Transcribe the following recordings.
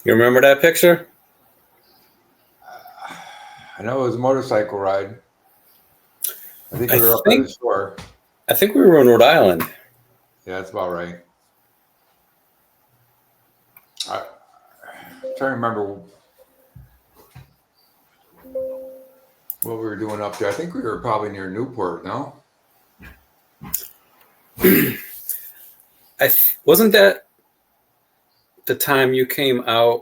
You remember that picture? I know it was a motorcycle ride. I think we I were up by the shore. think we were in Rhode Island. Yeah, that's about right. I'm trying to remember what we were doing up there. I think we were probably near Newport, no? Wasn't that the time you came out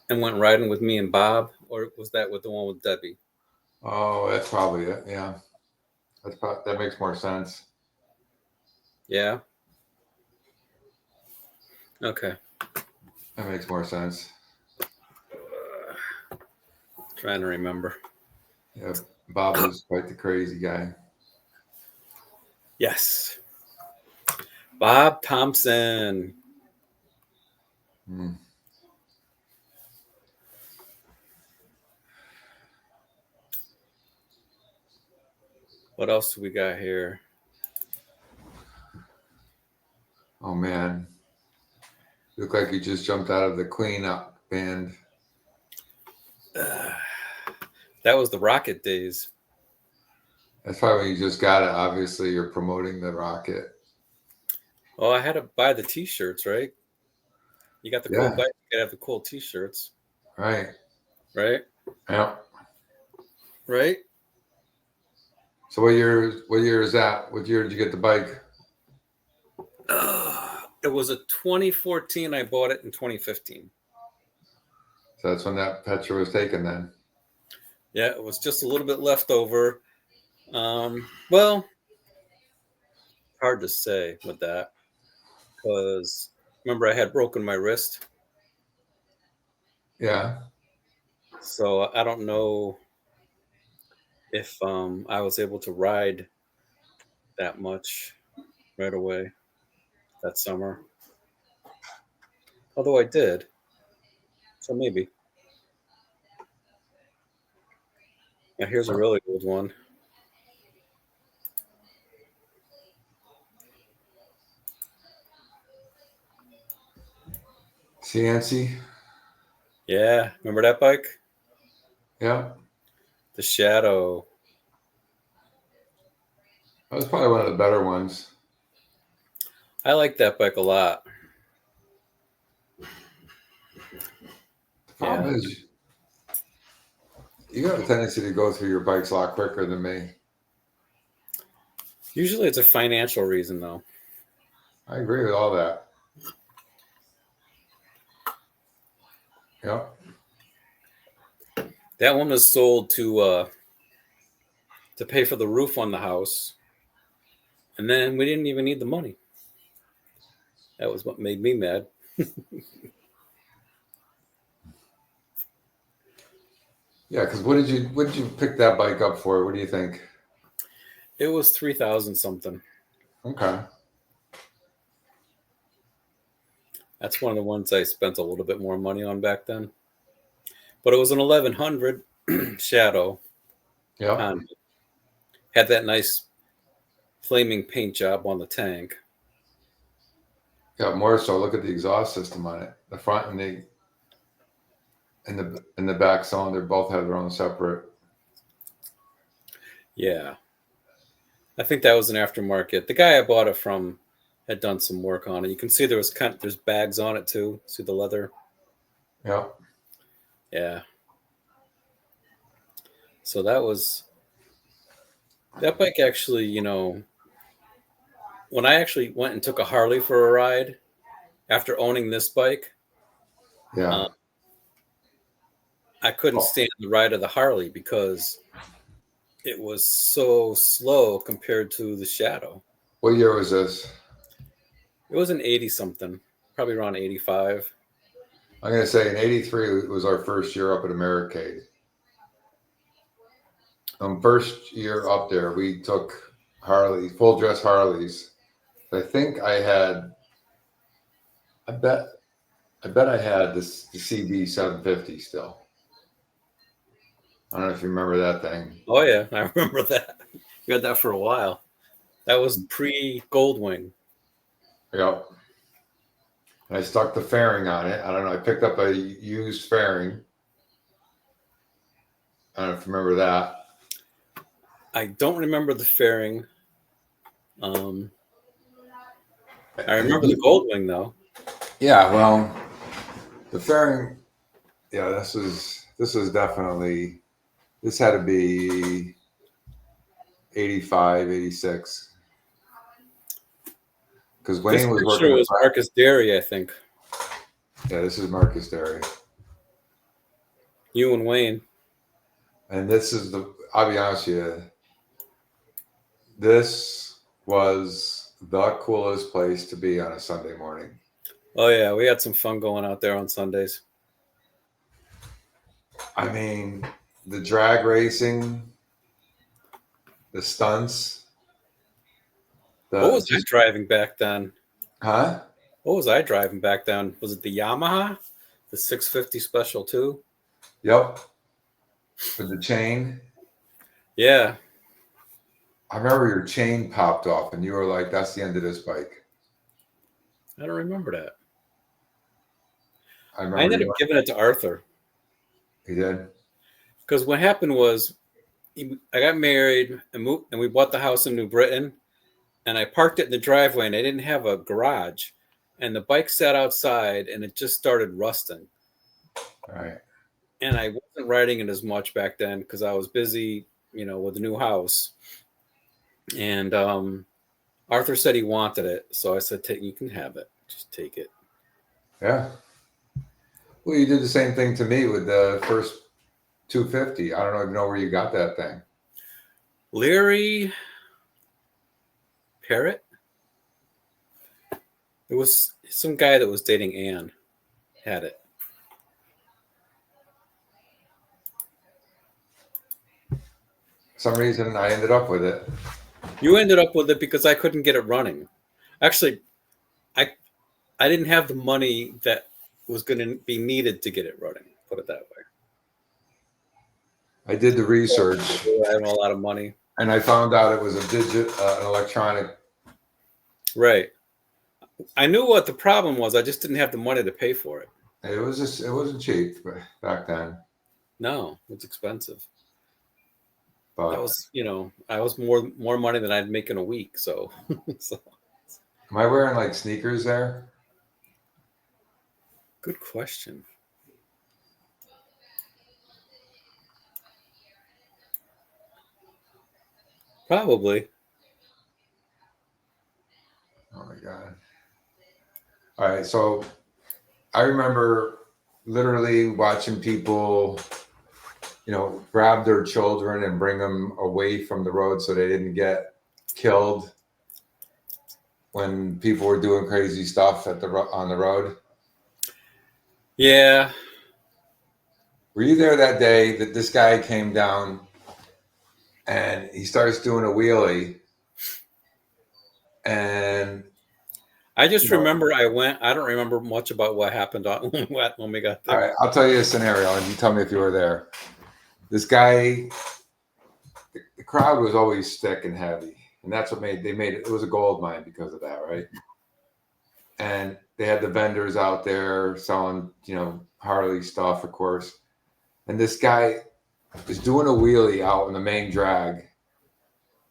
and went riding with me and Bob, or was that with the one with Debbie? Oh, that's probably it. Yeah, that makes more sense. Yeah. Okay. That makes more sense. Trying to remember. Yeah, Bob was quite the crazy guy. Yes. Bob Thompson. Hmm. What else do we got here? Oh man, you look like you just jumped out of the Clean Up band. That was the Rocket days. That's probably when you just got it. Obviously, you're promoting the Rocket. Oh, I had to buy the T-shirts, right? You got the cool Yeah, bike. You gotta have the cool T-shirts, right. right? Yeah. Right. So what year is that? What year did you get the bike? It was a 2014. I bought it in 2015. So that's when that picture was taken then. Yeah, it was just a little bit left over. Well, hard to say with that because remember I had broken my wrist, Yeah. so I don't know if I was able to ride that much right away that summer. Although I did, so maybe. Now here's a really old one. CNC. Yeah, remember that bike? Yeah. The Shadow. That was probably one of the better ones. I like that bike a lot. The problem is you have a tendency to go through your bikes a lot quicker than me. Usually it's a financial reason though. I agree with all that. Yep. That one was sold to pay for the roof on the house, and then we didn't even need the money. That was what made me mad. Yeah, because what did you pick that bike up for? What do you think? It was 3,000 something. Okay. That's one of the ones I spent a little bit more money on back then. But it was an 1100 Shadow. Yep. Had that nice flaming paint job on the tank. Yeah, more so. Look at the exhaust system on it. The front and the back cylinder both have their own separate. Yeah, I think that was an aftermarket. The guy I bought it from had done some work on it. You can see there's bags on it too. See the leather? Yep. Yeah. So that bike actually, when I actually went and took a Harley for a ride after owning this bike, Yeah. uh, I couldn't Oh, stand the ride of the Harley because it was so slow compared to the Shadow. what year was this? It was an 80 something, probably around 85. I'm gonna say in '83 was our first year up at Americade. First year up there, we took Harley, full dress Harleys. I think I had, I bet, I bet I had the CB 750 still. I don't know if you remember that thing. Oh yeah, I remember that. We had that for a while. That was pre Goldwing. Yep. and I stuck the fairing on it. I don't know. I picked up a used fairing. I don't know if you remember that. I don't remember the fairing. I remember the gold wing though. Yeah, well, the fairing. Yeah, this was definitely. This had to be 85, 86. Because This Wayne was picture working the was back. Marcus Derry, I think. Yeah, this is Marcus Derry. You and Wayne. And this is I'll be honest with you, this was the coolest place to be on a Sunday morning. Oh yeah, we had some fun going out there on Sundays. I mean, the drag racing, the stunts, What was I just, driving back then? huh? What was I driving back then? Was it the Yamaha? The 650 Special 2? Yep. With the chain. Yeah. I remember your chain popped off and you were like, that's the end of this bike. I don't remember that. I I remember ended up giving it to Arthur. he did. Because what happened was I got married and moved, and we bought the house in New Britain. And I parked it in the driveway, and I didn't have a garage. And the bike sat outside, and it just started rusting. All right. And I wasn't riding it as much back then because I was busy, with the new house. And Arthur said he wanted it, so I said, "You can have it. Just take it." Yeah. Well, you did the same thing to me with the first 250. I don't even know where you got that thing. Larry Parrott. It was some guy that was dating Anne. Had it. For some reason, I ended up with it. You ended up with it because I couldn't get it running. Actually, I didn't have the money that was going to be needed to get it running. Put it that way. I did the research, I had a lot of money. and I found out it was an electronic. Right. I knew what the problem was. I just didn't have the money to pay for it. It wasn't cheap back then. No, it's expensive. But That was, I was more money than I'd make in a week. So, am I wearing like sneakers there? Good question. Probably. Oh my God. All right. So I remember literally watching people, grab their children and bring them away from the road so they didn't get killed when people were doing crazy stuff on the road. Yeah. Were you there that day that this guy came down and he starts doing a wheelie? And I just remember I went. I don't remember much about what happened when we got there. All right, I'll tell you a scenario and you tell me if you were there. This guy, the crowd was always thick and heavy. And that's what made it was a gold mine because of that, right? And they had the vendors out there selling, Harley stuff, of course. And this guy is doing a wheelie out in the main drag.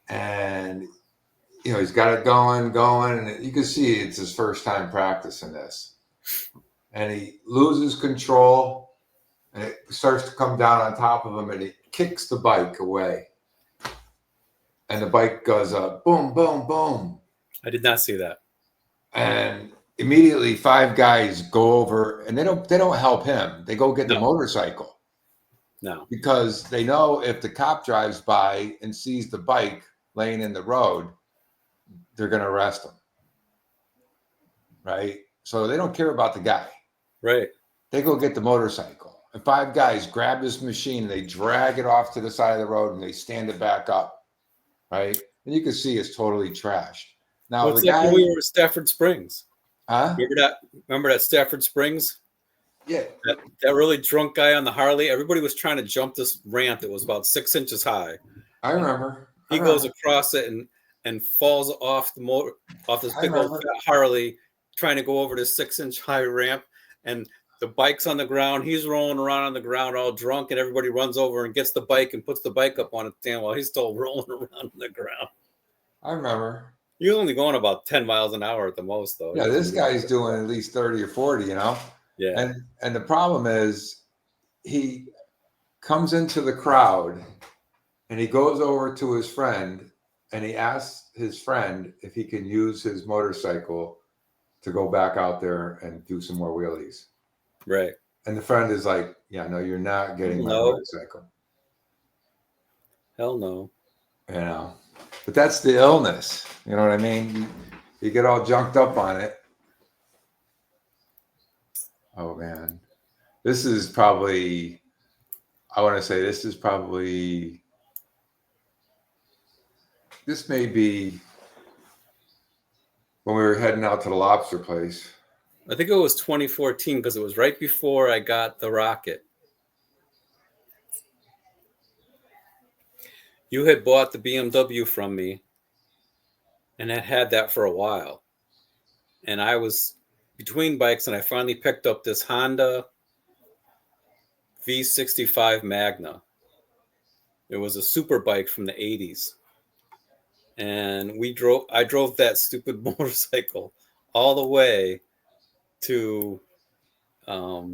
And, he's got it going. And you can see it's his first time practicing this. And he loses control and it starts to come down on top of him and he kicks the bike away. And the bike goes up, boom, boom, boom. I did not see that. And immediately 5 guys go over and they don't help him. They go get the motorcycle. No. Because they know if the cop drives by and sees the bike laying in the road, they're going to arrest him. Right? So they don't care about the guy. Right. They go get the motorcycle. And 5 guys grab this machine and they drag it off to the side of the road and they stand it back up. Right? And you can see it's totally trashed. Now, it's like when we were at Stafford Springs. Huh? Remember that Stafford Springs? Yeah. That really drunk guy on the Harley. Everybody was trying to jump this ramp that was about 6 inches high. I remember. He goes across it and falls off this big old fat Harley, trying to go over this 6-inch high ramp, and the bike's on the ground. He's rolling around on the ground all drunk, and everybody runs over and gets the bike and puts the bike up on a stand while he's still rolling around on the ground. I remember. You're only going about 10 miles an hour at the most, though. Yeah, this guy's doing at least 30 or 40, you know? Yeah. And the problem is he comes into the crowd and he goes over to his friend and he asks his friend if he can use his motorcycle to go back out there and do some more wheelies. Right. And the friend is like, yeah, no, you're not getting my motorcycle. Hell no. You know, but that's the illness. You know what I mean? You get all junked up on it. Oh, man. This is probably, I want to say this may be when we were heading out to the lobster place. I think it was 2014 because it was right before I got the Rocket. You had bought the BMW from me and had that for a while. And I was between bikes and I finally picked up this Honda V65 Magna. It was a super bike from the 80s. And I drove that stupid motorcycle all the way to our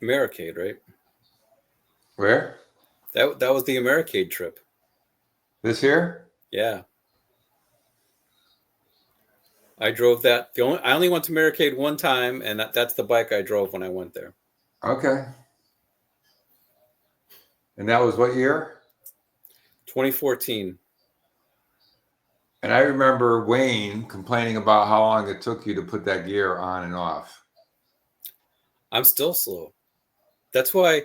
Americade, right? Where? That was the Americade trip. This here? Yeah. I drove that. I only went to Americade one time, and that's the bike I drove when I went there. Okay. And that was what year? 2014. And I remember Wayne complaining about how long it took you to put that gear on and off. I'm still slow. That's why,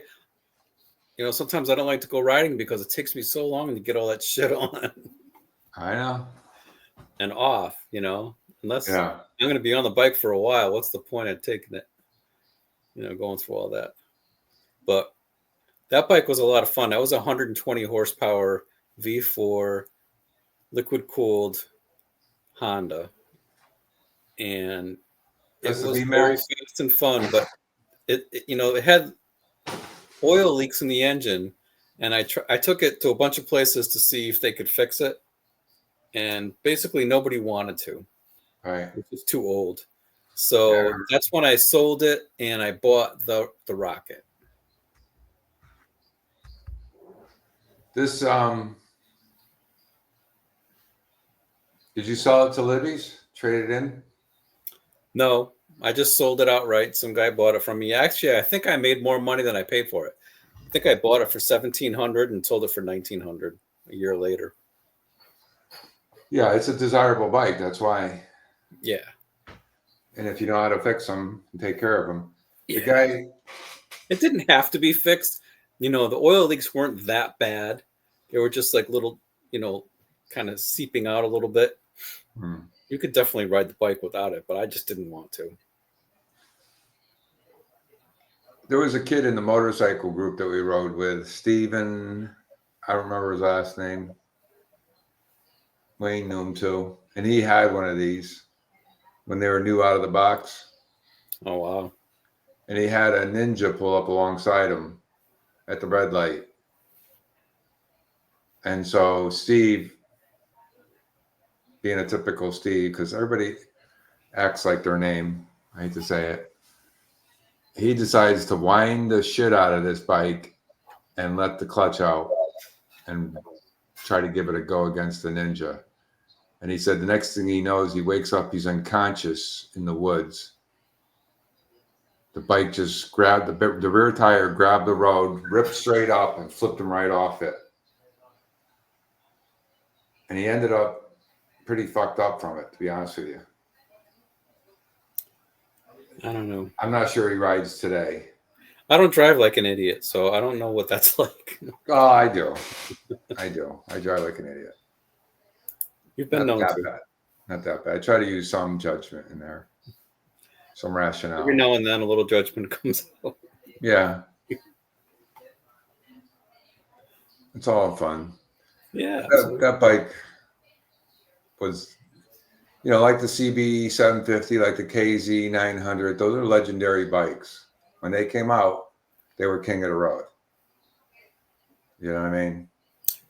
sometimes I don't like to go riding because it takes me so long to get all that shit on. I know. And off, unless I'm going to be on the bike for a while. What's the point of taking it, going through all that? But that bike was a lot of fun. That was a 120 horsepower V4 liquid cooled Honda. And it was very fast and fun, but it had oil leaks in the engine, and I took it to a bunch of places to see if they could fix it, and basically nobody wanted to. Right. It was too old. So that's when I sold it and I bought the Rocket. This did you sell it to Libby's? Trade it in? No, I just sold it outright. Some guy bought it from me. Actually, I think I made more money than I paid for it. I think I bought it for $1,700 and sold it for $1,900 a year later. Yeah, it's a desirable bike. That's why. Yeah. And if you know how to fix them and take care of them, yeah. The guy. It didn't have to be fixed. The oil leaks weren't that bad. They were just like little, kind of seeping out a little bit. You could definitely ride the bike without it, but I just didn't want to. There was a kid in the motorcycle group that we rode with, Steven. I don't remember his last name. Wayne knew him too. And he had one of these when they were new out of the box. Oh, wow. And he had a Ninja pull up alongside him at the red light. And so Steve, being a typical Steve, because everybody acts like their name, I hate to say it, he decides to wind the shit out of this bike and let the clutch out and try to give it a go against the Ninja. And he said the next thing he knows, he wakes up, he's unconscious in the woods. The bike just grabbed the rear tire, grabbed the road, ripped straight up and flipped him right off it. And he ended up pretty fucked up from it, to be honest with you. I don't know. I'm not sure he rides today. I don't drive like an idiot, so I don't know what that's like. Oh, I do. I drive like an idiot. You've been known to. Bad. Not that bad. I try to use some judgment in there, some rationale. Every now and then a little judgment comes out. Yeah. It's all fun. Yeah. That bike, was, like the CB 750, like the KZ 900. Those are legendary bikes. When they came out, they were king of the road. You know what I mean?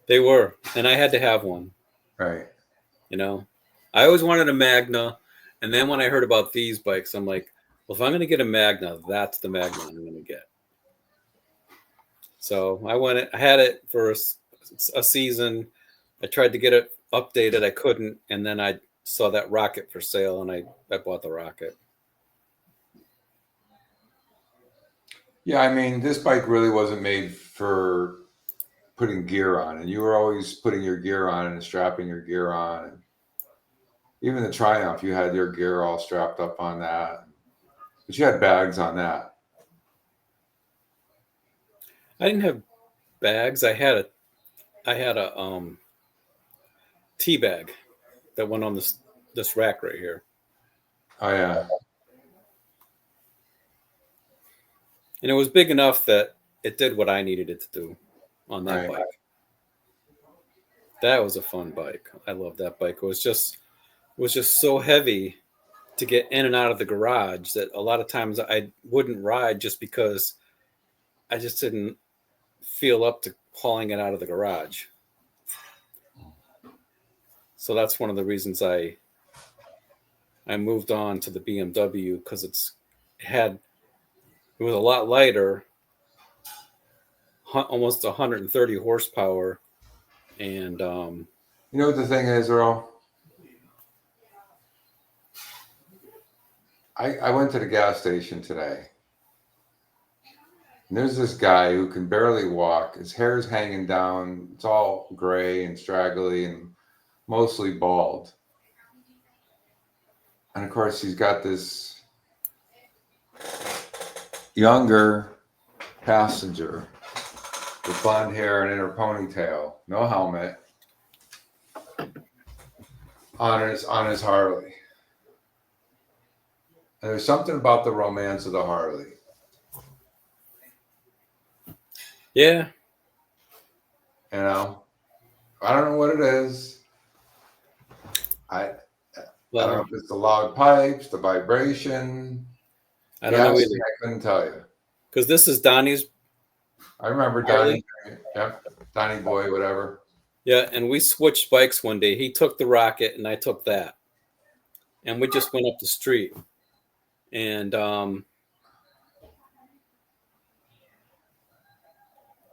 They were, and I had to have one. Right. I always wanted a Magna, and then when I heard about these bikes, I'm like, well, if I'm going to get a Magna, that's the Magna I'm going to get. So I had it for a season. I tried to get it updated. I couldn't. And then I saw that Rocket for sale, and I bought the Rocket. Yeah, I mean, this bike really wasn't made for putting gear on, and you were always putting your gear on and strapping your gear on. And even the Triumph, you had your gear all strapped up on that, but you had bags on that. I didn't have bags. I had a tea bag that went on this rack right here. Oh yeah. And it was big enough that it did what I needed it to do on that Right. bike. That was a fun bike. I love that bike. It was just so heavy to get in and out of the garage that a lot of times I wouldn't ride just because I just didn't feel up to hauling it out of the garage. So that's one of the reasons I moved on to the BMW, because it was a lot lighter, almost 130 horsepower, and You know what the thing is, Earl? I went to the gas station today, and there's this guy who can barely walk. His hair's hanging down. It's all gray and straggly and mostly bald. And of course, he's got this younger passenger with blonde hair and in her ponytail, no helmet, on his Harley. And there's something about the romance of the Harley. yeah. I don't know what it is. I don't know if it's the loud pipes, the vibration. I don't know either. I couldn't tell you. Because this is Donnie's. I remember Donnie. Yep, Donnie boy, whatever. Yeah, and we switched bikes one day. He took the Rocket, and I took that, and we just went up the street. And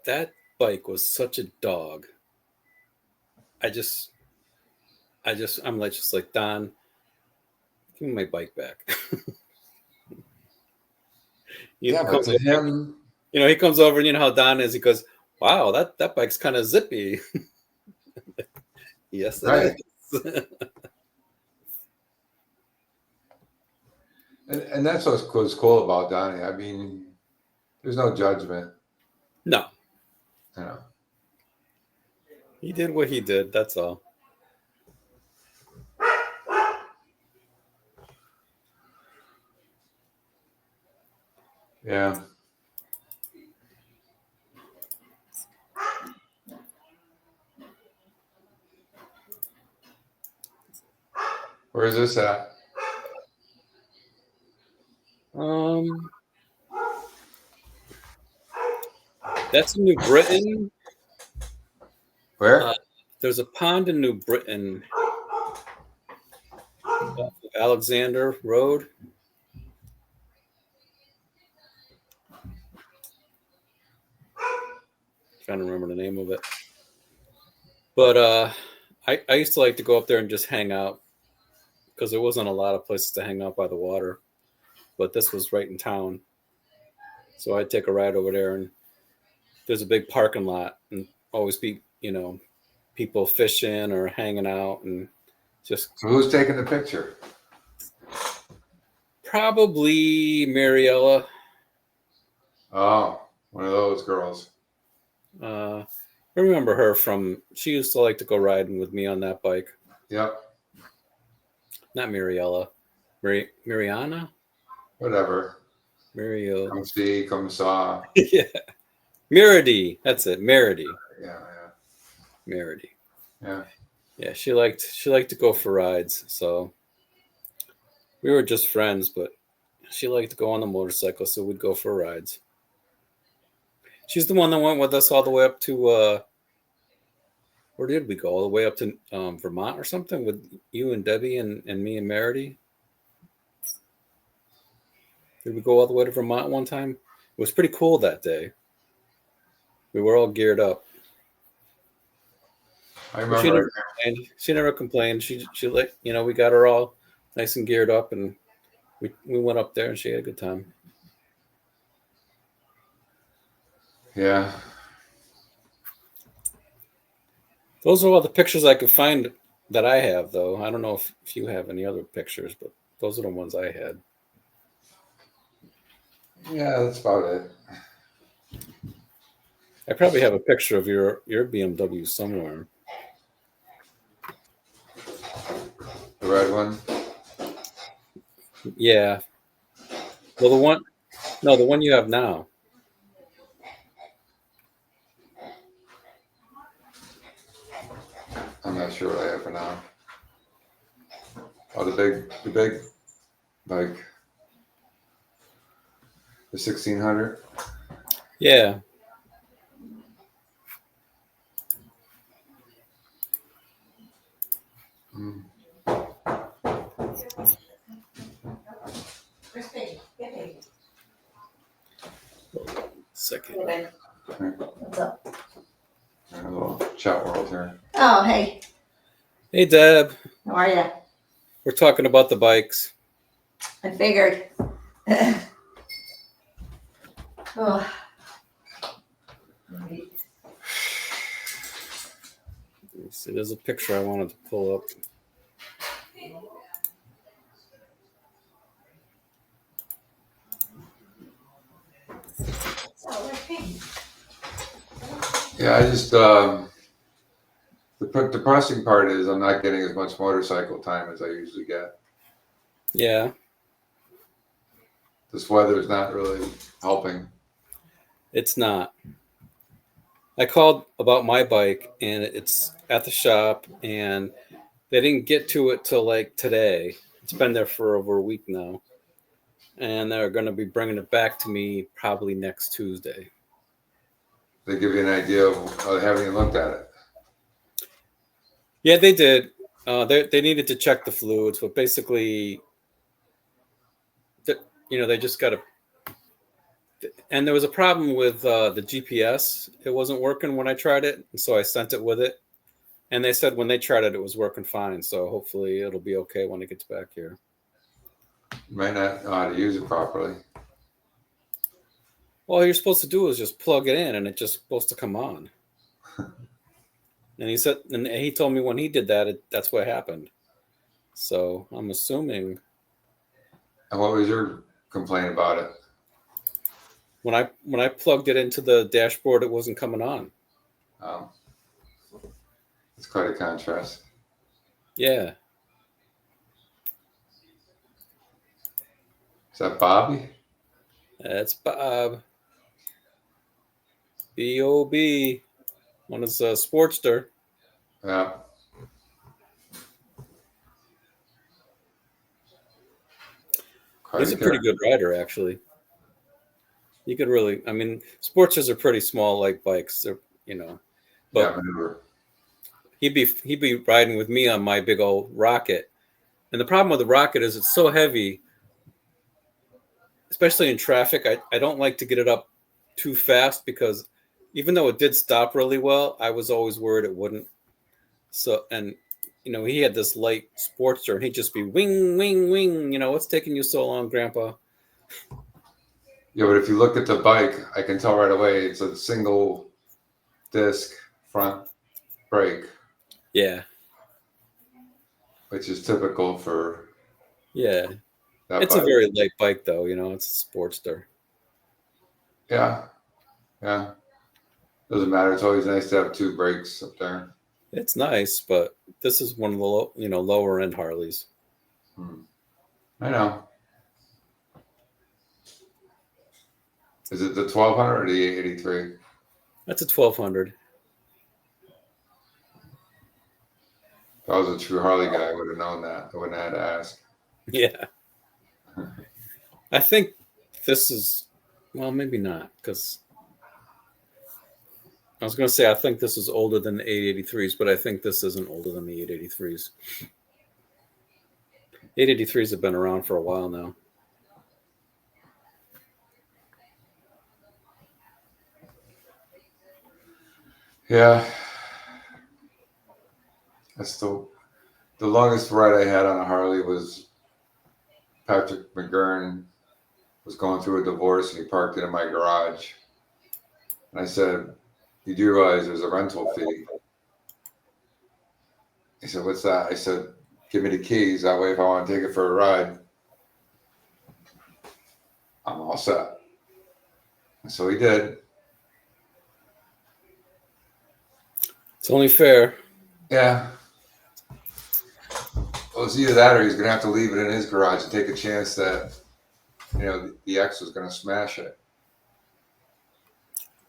that bike was such a dog. I'm like, just like, Don, give me my bike back. But to him, he comes over, and you know how Don is. He goes, "Wow, that bike's kind of zippy." Yes, it is. and that's what's cool about Donnie. I mean, there's no judgment. No. You He did what he did. That's all. Yeah. Where is this at? That's in New Britain. Where? There's a pond in New Britain, off of Alexander Road. Trying to remember the name of it. But I used to like to go up there and just hang out, because there wasn't a lot of places to hang out by the water. But this was right in town. So I'd take a ride over there, and there's a big parking lot, and always be, people fishing or hanging out, and just. So who's taking the picture? Probably Mariella. Oh, one of those girls. I remember her she used to like to go riding with me on that bike. Yep. Not Mariella. Mariana? Whatever. Mario. Come see, come saw. Yeah. Meredy. That's it. Meredy. Yeah. Meredy. Yeah. Yeah, she liked to go for rides. So we were just friends, but she liked to go on the motorcycle, so we'd go for rides. She's the one that went with us all the way up to where did we go? All the way up to Vermont or something with you and Debbie and me and Merity. Did we go all the way to Vermont one time? It was pretty cool that day. We were all geared up. I But she remember. never complained. She never complained. She like we got her all nice and geared up, and we went up there and she had a good time. Yeah. Those are all the pictures I could find that I have, though. I don't know if you have any other pictures, but those are the ones I had. Yeah, that's about it. I probably have a picture of your BMW somewhere. The red one. Yeah. Well, the one you have now. I'm not sure what I have for now. Oh, the big, like the 1600. Yeah. Mm. Second. What's up? A little chat world here. Oh, hey, Hey, Deb. how are you? We're talking about the bikes. I figured. Oh. Let me see. There's a picture I wanted to pull up. Yeah, I just the depressing part is I'm not getting as much motorcycle time as I usually get. Yeah. This weather is not really helping. It's not. I called about my bike and it's at the shop and they didn't get to it till like today. It's been there for over a week now. And they're going to be bringing it back to me probably next Tuesday. They give you an idea of having you looked at it. Yeah, they did. They needed to check the fluids, but basically, they just got to. And there was a problem with the GPS. It wasn't working when I tried it, and so I sent it with it. And they said when they tried it, it was working fine. So hopefully, it'll be okay when it gets back here. You might not know how to use it properly. All you're supposed to do is just plug it in, and it's just supposed to come on. And he said, and he told me when he did that, that's what happened. So I'm assuming And what was your complaint about it? when I plugged it into the dashboard, it wasn't coming on. It's quite a contrast. Yeah. Is that Bobby? That's Bob. B-O-B. One is a Sportster. Yeah. He's a pretty good rider, actually. You could really, I mean, Sportsters are pretty small, like bikes. They're, but maneuver. he'd be riding with me on my big old Rocket. And the problem with the Rocket is it's so heavy, especially in traffic. I don't like to get it up too fast because even though it did stop really well, I was always worried it wouldn't. So, and he had this light Sportster and he'd just be wing, wing, wing. What's taking you so long, Grandpa? Yeah, but if you look at the bike, I can tell right away it's a single disc front brake. Yeah. Which is typical for. Yeah. It's bike. A very light bike, though. It's a Sportster. Yeah. Yeah. Doesn't matter. It's always nice to have two brakes up there. It's nice, but this is one of the lower end Harleys. I know. Is it the 1200 or the 883? That's a 1200. If I was a true Harley guy, I would have known that. I wouldn't have had to ask. Yeah. I think this is, well, maybe not, because I was going to say I think this is older than the 883s, but I think this isn't older than the 883s. 883s have been around for a while now. Yeah. That's the longest ride I had on a Harley was Patrick McGurn was going through a divorce and he parked it in my garage. And I said, "You do realize there's a rental fee?" He said, "What's that?" I said, "Give me the keys. That way, if I want to take it for a ride, I'm all set." And so he did. It's only fair. Yeah. Well, it's either that or he's going to have to leave it in his garage and take a chance that, the ex was going to smash it.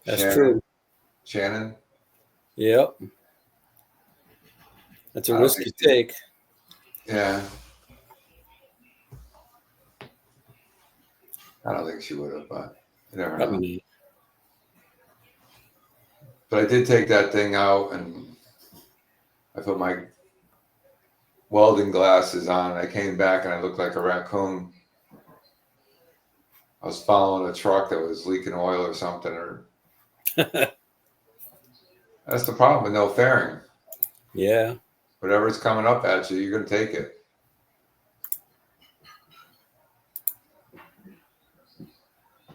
That's Shannon? true. Shannon? Yep. That's a I don't risk think you take. Yeah. I don't think she would have, but you never know. Probably not. But I did take that thing out and I put my welding glasses on. I came back and I looked like a raccoon. I was following a truck that was leaking oil or something. Or that's the problem with no fairing. Yeah. Whatever's coming up at you, you're going to take it.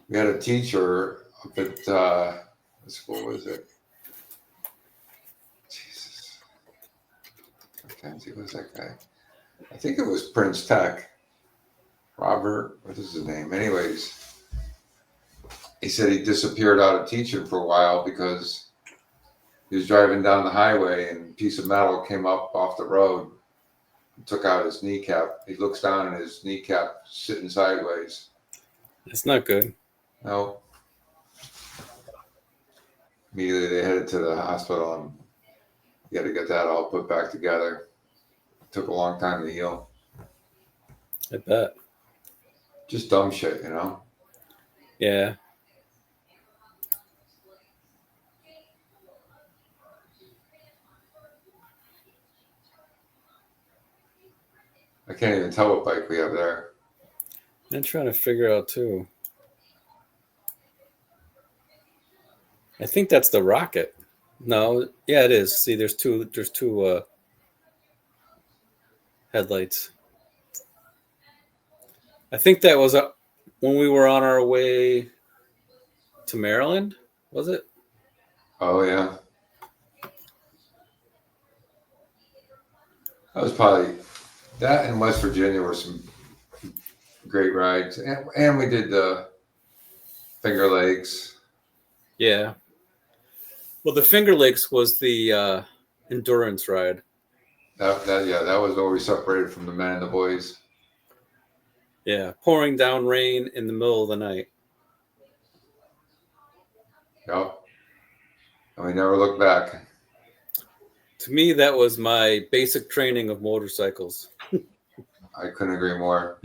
We had a teacher up at what school was it? Jesus, Mackenzie was that guy? I think it was Prince Tech. Robert, what is his name? Anyways, he said he disappeared out of teaching for a while because he was driving down the highway and a piece of metal came up off the road and took out his kneecap. He looks down and his kneecap sitting sideways. That's not good. No. Immediately they headed to the hospital and you got to get that all put back together. It took a long time to heal. I bet. Just dumb shit, Yeah. I can't even tell what bike we have there. I'm trying to figure out too. I think that's the Rocket. No, yeah, it is. See, there's two headlights. I think that was when we were on our way to Maryland, was it? Oh, yeah. That was probably, that in West Virginia were some great rides. And we did the Finger Lakes. Yeah. Well, the Finger Lakes was the endurance ride. That was where we separated from the men and the boys. Yeah, pouring down rain in the middle of the night. Yep. And we never looked back. To me, that was my basic training of motorcycles. I couldn't agree more.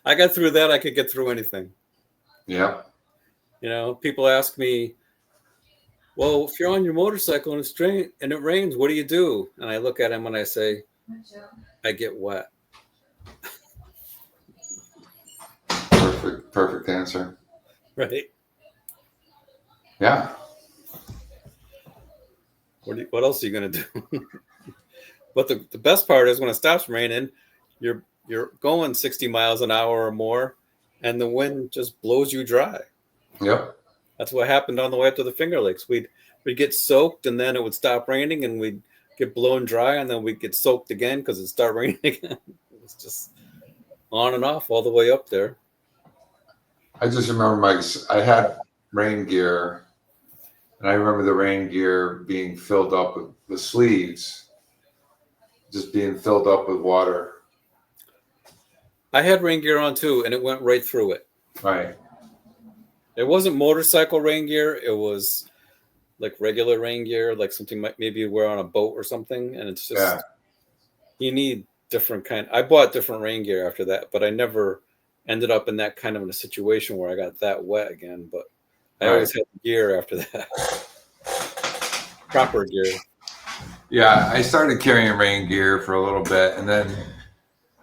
I got through that. I could get through anything. Yep. People ask me, well, if you're on your motorcycle and it rains, what do you do? And I look at them and I say, I get wet. Perfect answer. Right. Yeah. What else are you going to do? But the best part is when it stops raining, you're going 60 miles an hour or more, and the wind just blows you dry. Yep. That's what happened on the way up to the Finger Lakes. We'd get soaked, and then it would stop raining, and we'd get blown dry, and then we'd get soaked again because it'd start raining again. It was just on and off all the way up there. I just remember I had rain gear, and I remember the rain gear being filled up with the sleeves, just being filled up with water. I had rain gear on too, and it went right through it. Right. It wasn't motorcycle rain gear. It was like regular rain gear, like something maybe you wear on a boat or something. And it's just, you need different kind. I bought different rain gear after that, but I never ended up in that kind of a situation where I got that wet again. But I Right. always had gear after that, proper gear. Yeah, I started carrying rain gear for a little bit, and then,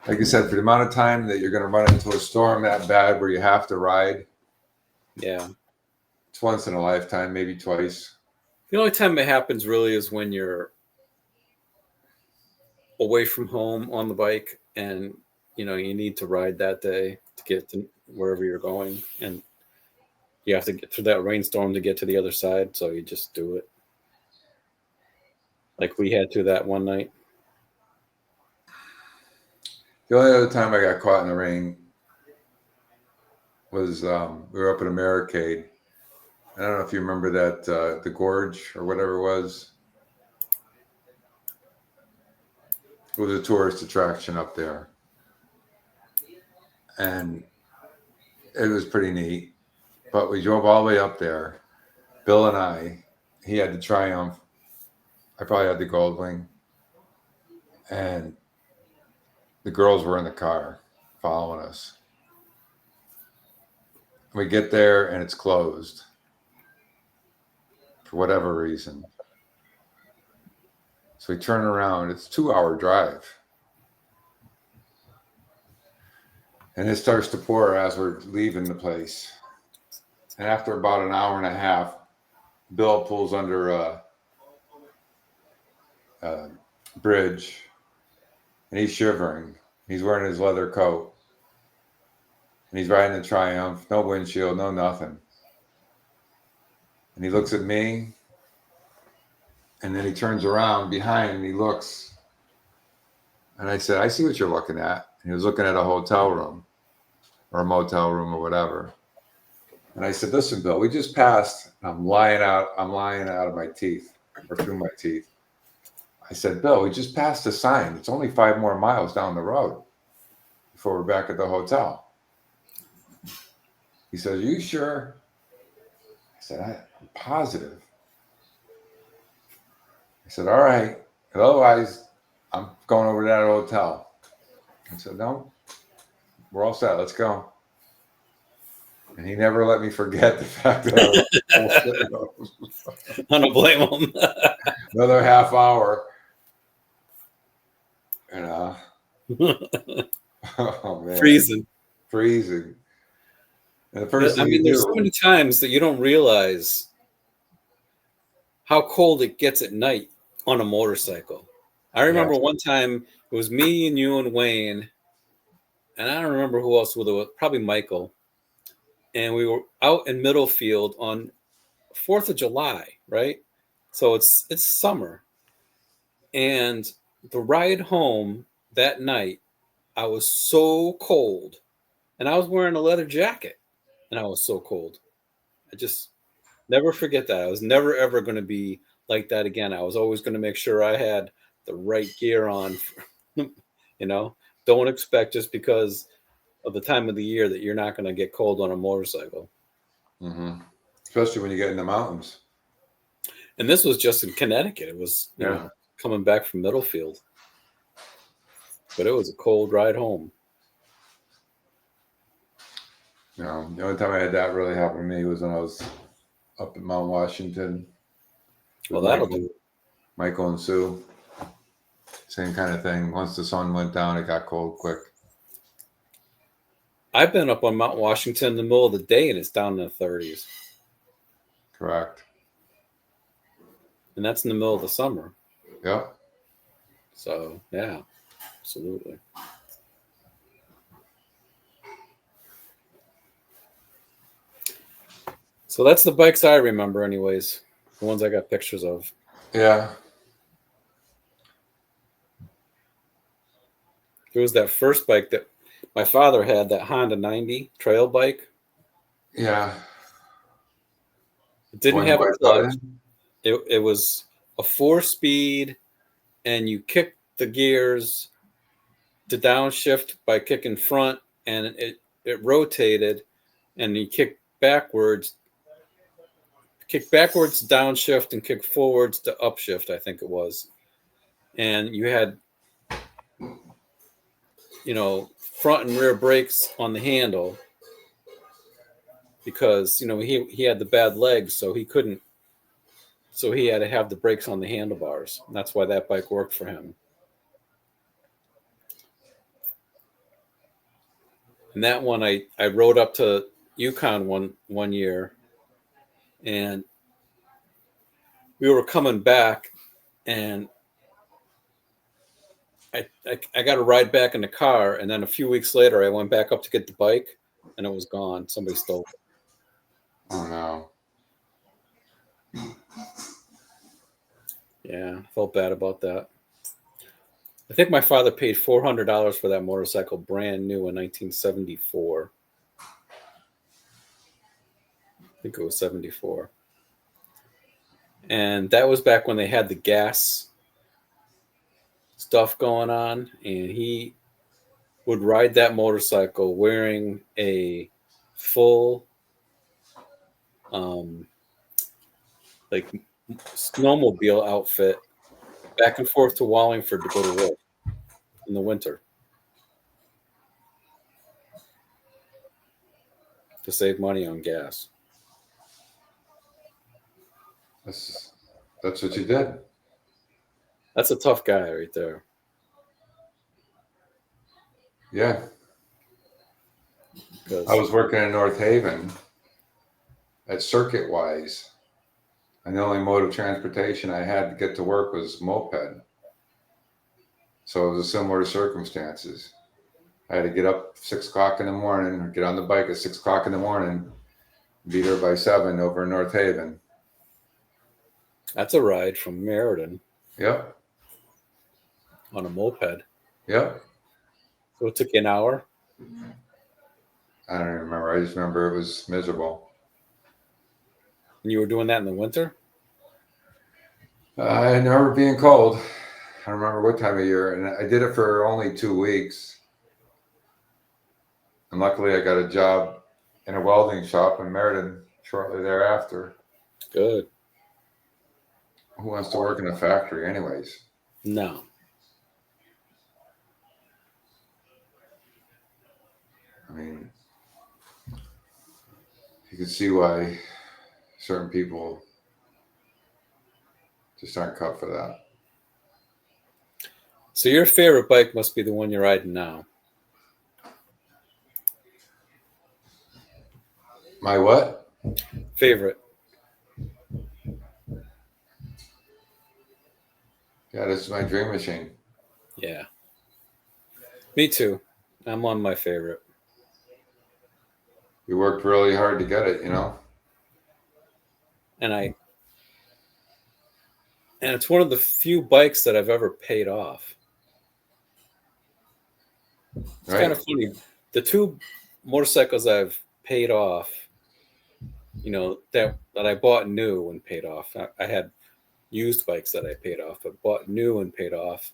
like I said, for the amount of time that you're going to run into a storm that bad where you have to ride, Yeah. it's once in a lifetime, maybe twice. The only time it happens really is when you're away from home on the bike and you need to ride that day to get to wherever you're going, and you have to get through that rainstorm to get to the other side, so you just do it like we had to that one night. The only other time I got caught in the rain was we were up at Americade. I don't know if you remember that, the gorge or whatever it was. It was a tourist attraction up there. And it was pretty neat. But we drove all the way up there. Bill and I, he had the Triumph. I probably had the Goldwing. And the girls were in the car following us. We get there and it's closed for whatever reason. So we turn around. It's a 2-hour drive. And it starts to pour as we're leaving the place. And after about an hour and a half, Bill pulls under a bridge and he's shivering. He's wearing his leather coat. And he's riding the Triumph, no windshield, no nothing. And he looks at me. And then he turns around behind and he looks. And I said, I see what you're looking at. And he was looking at a hotel room or a motel room or whatever. And I said, listen, Bill, we just passed. I'm lying out of my teeth or through my teeth. I said, Bill, we just passed a sign. It's only 5 more miles down the road before we're back at the hotel. He says, are you sure? I said, I'm positive. I said, all right. Otherwise, I'm going over to that hotel. I said, no, we're all set. Let's go. And he never let me forget the fact that I don't blame him. another half hour. And oh man, freezing. And the first thing you there's do, so many times that you don't realize how cold it gets at night on a motorcycle. I remember one time it was me and you and Wayne, and I don't remember who else was there, probably Michael. And we were out in Middlefield on 4th of July, right? So it's summer. And the ride home that night, I was so cold. And I was wearing a leather jacket. And I was so cold. I just never forget that. I was never, ever going to be like that again. I was always going to make sure I had the right gear on. Don't expect just because of the time of the year that you're not going to get cold on a motorcycle. Mm-hmm. Especially when you get in the mountains. And this was just in Connecticut. It was, coming back from Middlefield. But it was a cold ride home. The only time I had that really happen to me was when I was up in Mount Washington. Well, that'll do. Michael and Sue. Same kind of thing. Once the sun went down, it got cold quick. I've been up on Mount Washington in the middle of the day, and it's down in the 30s. Correct. And that's in the middle of the summer. Yep. So, yeah, absolutely. So that's the bikes I remember anyways. The ones I got pictures of. Yeah. There was that first bike that my father had, that Honda 90 trail bike. Yeah. It didn't have a clutch. It was a 4-speed, and you kick the gears to downshift by kicking front, and it rotated, and you kick backwards downshift, and kick forwards to upshift, I think it was. And you had front and rear brakes on the handle because he had the bad legs, so he couldn't. So he had to have the brakes on the handlebars. And that's why that bike worked for him. And that one, I rode up to Yukon one year, and we were coming back, and I got a ride back in the car, and then a few weeks later, I went back up to get the bike, and it was gone. Somebody stole it. Oh no. Yeah, I felt bad about that. I think my father paid $400 for that motorcycle, brand new in 1974. I think it was 74. And that was back when they had the gas stuff going on, and he would ride that motorcycle wearing a full like snowmobile outfit back and forth to Wallingford to go to work in the winter to save money on gas. That's what you did. That's a tough guy right there. Yeah. Because I was working in North Haven at Circuit Wise, and the only mode of transportation I had to get to work was moped. So it was a similar circumstances. I had to get up 6 o'clock in the morning, or get on the bike at 6 o'clock in the morning, be there by 7 over in North Haven. that's a ride from Meriden Yep. on a moped. Yep. So it took you an hour. I don't even remember. I just remember it was miserable. And you were doing that in the winter? I remember being cold. I don't remember what time of year, and I did it for only 2 weeks. And luckily, I got a job in a welding shop in Meriden shortly thereafter. Good. Who wants to work in a factory, anyways? No. I mean, you can see why certain people just aren't cut for that. So your favorite bike must be the one you're riding now. My what? Favorite? Yeah, this is my dream machine. Yeah. Me too. I'm on my favorite. We worked really hard to get it, you know? And it's one of the few bikes that I've ever paid off. It's Right? kind of funny. The two motorcycles I've paid off, that I bought new and paid off. I had used bikes that I paid off, but bought new and paid off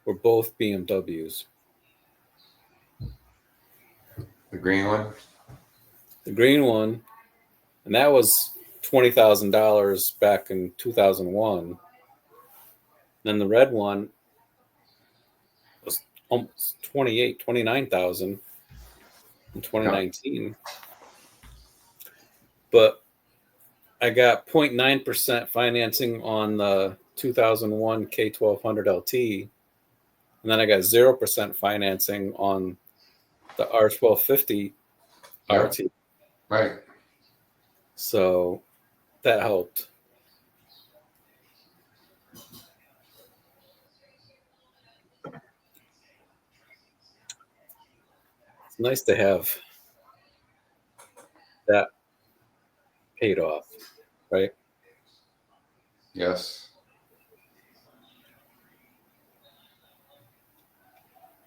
were both BMWs. The green one? The green one, and that was $20,000 back in 2001. Then the red one was almost 29,000 in 2019. Yeah. But I got 0.9% financing on the 2001 K1200 LT, and then I got 0% financing on the R1250 RT. Right. So that helped. It's nice to have that paid off, right? Yes.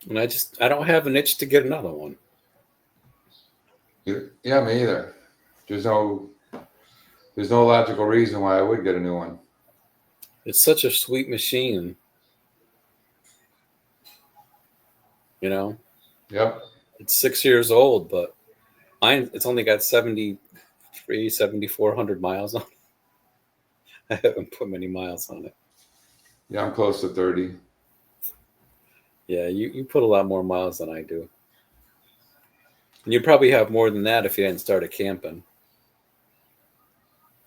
And I don't have an itch to get another one. Yeah, me either. There's no logical reason why I would get a new one. It's such a sweet machine. Yep. It's 6 years old, but it's only got 7,400 miles on it. I haven't put many miles on it. Yeah, I'm close to 30. Yeah, you put a lot more miles than I do. And you'd probably have more than that if you hadn't started camping.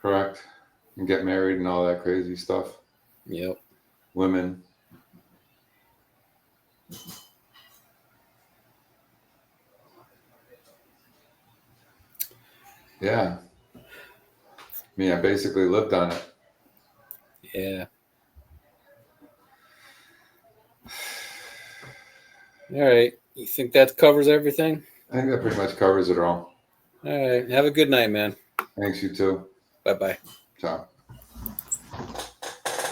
Correct. And get married and all that crazy stuff. Yep. Women. Yeah. I mean, I basically lived on it. Yeah. All right. You think that covers everything? I think that pretty much covers it all. All right. Have a good night, man. Thanks, you too. Bye bye. Ciao.